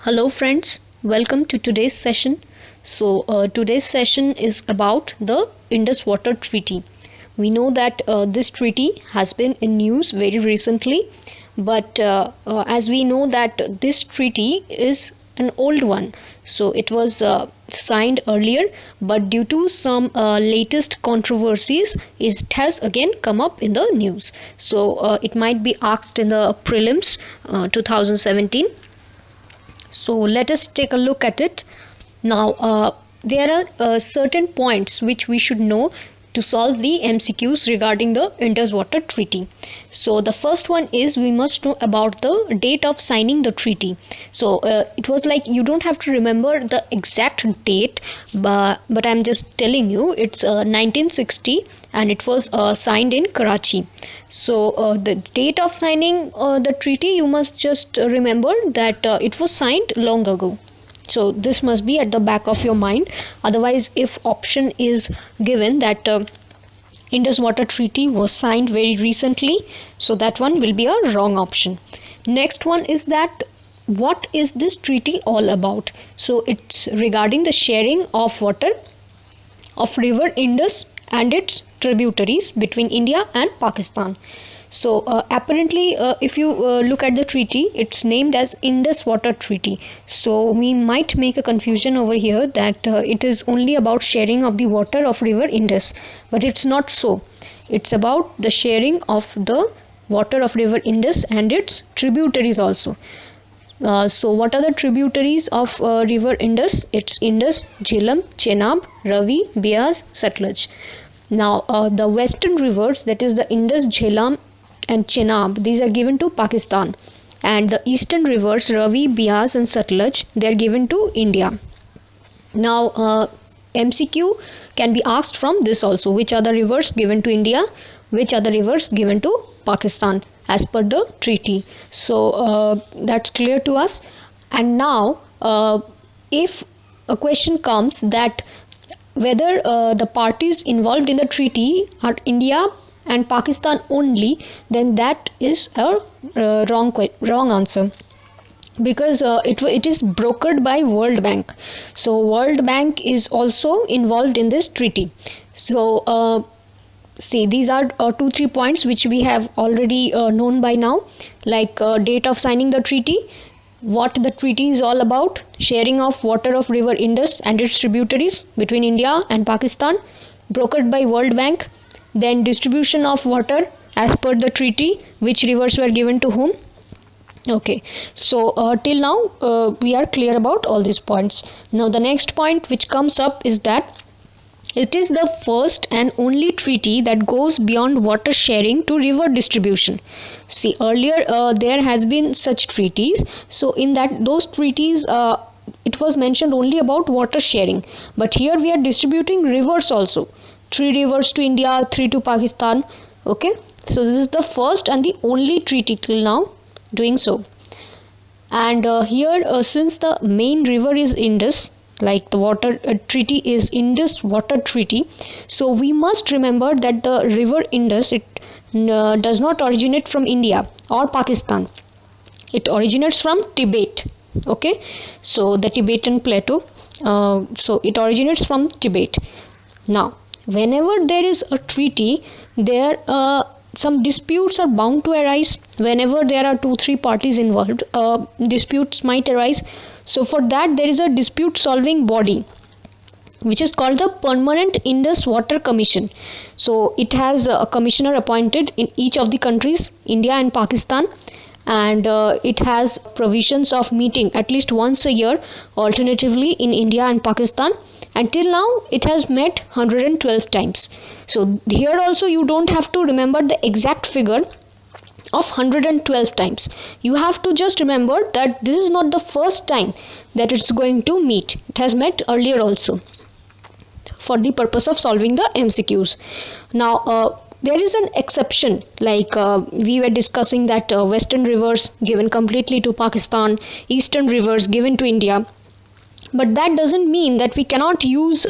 Hello friends, welcome to today's session. Today's session is about the Indus Water Treaty. We know that this treaty has been in news very recently, but as we know that this treaty is an old one. So it was signed earlier, but due to some latest controversies, it has again come up in the news. It might be asked in the prelims 2017. So let us take a look at it. Now, there are certain points which we should know to solve the MCQs regarding the Indus Water Treaty. So the first one is we must know about the date of signing the treaty. So it was like you don't have to remember the exact date, but I'm just telling you it's 1960 and it was signed in Karachi. So the date of signing the treaty, you must just remember that it was signed long ago. So this must be at the back of your mind. Otherwise, if option is given that Indus Water Treaty was signed very recently, so that one will be a wrong option. Next one is that what is this treaty all about? So it's regarding the sharing of water of river Indus and its tributaries between India and Pakistan. So apparently if you look at the treaty, it's named as Indus Water Treaty. So we might make a confusion over here that it is only about sharing of the water of river Indus, but it's not so. It's about the sharing of the water of river Indus and its tributaries also. So what are the tributaries of river Indus? It's Indus, Jhelum, Chenab, Ravi, Beas, Satluj. Now the western rivers, that is the Indus, Jhelum and Chenab, these are given to Pakistan, and the eastern rivers Ravi, Beas and Satluj, they are given to India. Now MCQ can be asked from this also, which are the rivers given to India, which are the rivers given to Pakistan as per the treaty. So that's clear to us. And now if a question comes that whether the parties involved in the treaty are India and Pakistan only, then that is a wrong answer, because it is brokered by World Bank. So World Bank is also involved in this treaty. So see, these are 2-3 points which we have already known by now, like date of signing the treaty, what the treaty is all about, sharing of water of river Indus and its tributaries between India and Pakistan, brokered by World Bank, then distribution of water as per the treaty, which rivers were given to whom. Okay, so till now we are clear about all these points. Now the next point which comes up is that it is the first and only treaty that goes beyond water sharing to river distribution. See, earlier there has been such treaties. So in those treaties it was mentioned only about water sharing, but here we are distributing rivers also. 3 rivers to India, 3 to Pakistan. Okay, so this is the first and the only treaty till now doing so. And here since the main river is Indus, like the water treaty is Indus Water Treaty, so we must remember that the river Indus, it does not originate from India or Pakistan. It originates from Tibet. Okay, so the Tibetan plateau, so it originates from Tibet. Now whenever there is a treaty, there some disputes are bound to arise. Whenever there are 2-3 parties involved, disputes might arise. So for that there is a dispute solving body which is called the Permanent Indus Water Commission. So it has a commissioner appointed in each of the countries, India and Pakistan, and it has provisions of meeting at least once a year, alternatively in India and Pakistan. Until now it has met 112 times. So here also you don't have to remember the exact figure of 112 times. You have to just remember that this is not the first time that it's going to meet. It has met earlier also for the purpose of solving the MCQs. Now there is an exception, like we were discussing that western rivers given completely to Pakistan, eastern rivers given to India. But that doesn't mean that we cannot use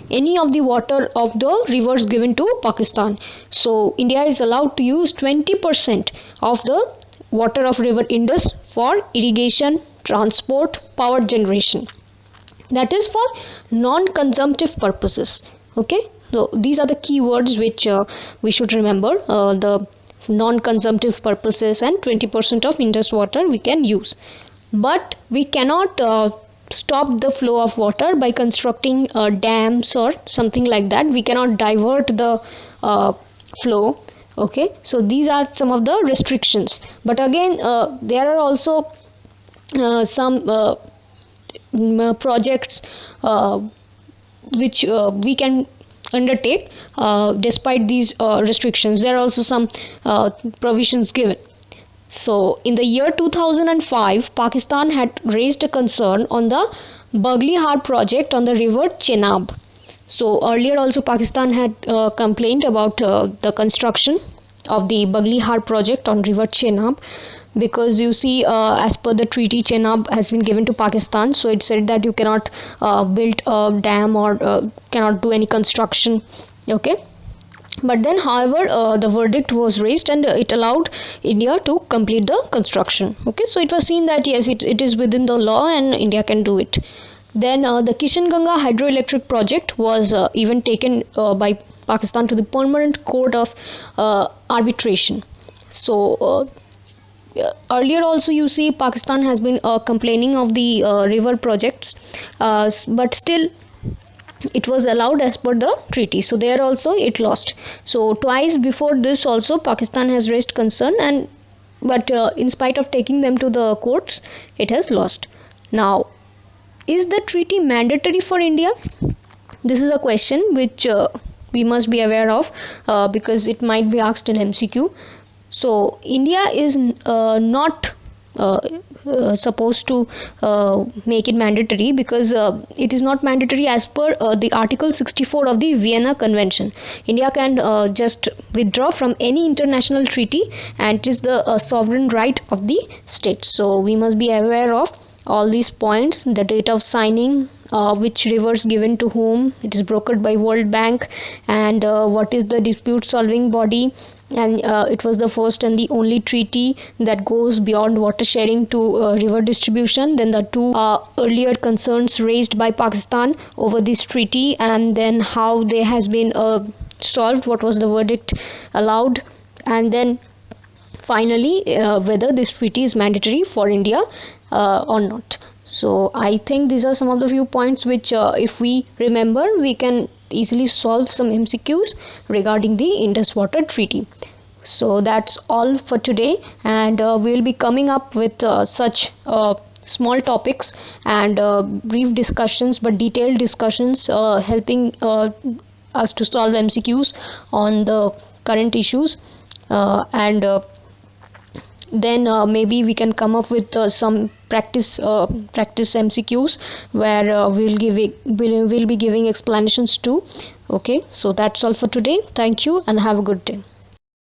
any of the water of the rivers given to Pakistan. So India is allowed to use 20% of the water of river Indus for irrigation transport, power generation. That is for non-consumptive purposes. Okay, so these are the keywords which we should remember. The non-consumptive purposes, and 20% of Indus water we can use, but we cannot stop the flow of water by constructing dams or something like that. We cannot divert the flow. Okay, so these are some of the restrictions. But again, there are also some projects which we can undertake despite these restrictions. There are also some provisions given. So in the year 2005, Pakistan had raised a concern on the Bagli project on the river Chenab. So earlier also Pakistan had complained about the construction of the Bagli project on river Chenab, because you see, as per the treaty, Chenab has been given to Pakistan, so it said that you cannot build a dam or cannot do any construction. Okay, but then however the verdict was raised and it allowed India to complete the construction. Okay, so it was seen that yes, it is within the law and India can do it. Then the Kishanganga hydroelectric project was even taken by Pakistan to the Permanent Court of Arbitration. So earlier also you see Pakistan has been complaining of the river projects, but still it was allowed as per the treaty. So there also it lost. So twice before this also Pakistan has raised concern, and but in spite of taking them to the courts, it has lost. Now, is the treaty mandatory for India? This is a question which we must be aware of because it might be asked in MCQ. So India is not supposed to make it mandatory, because it is not mandatory as per the Article 64 of the Vienna Convention. India can just withdraw from any international treaty, and it is the sovereign right of the state. So we must be aware of all these points: the date of signing, which rivers given to whom, it is brokered by World Bank, and what is the dispute solving body, and it was the first and the only treaty that goes beyond water sharing to river distribution. Then the two earlier concerns raised by Pakistan over this treaty, and then how they has been solved, what was the verdict allowed, and then finally whether this treaty is mandatory for India or not. So I think these are some of the few points which if we remember, we can easily solve some MCQs regarding the Indus Water Treaty. So that's all for today, and we'll be coming up with such small topics and brief discussions but detailed discussions helping us to solve MCQs on the current issues, and then maybe we can come up with some practice MCQs where we'll be giving explanations too. Okay, so that's all for today. Thank you and have a good day.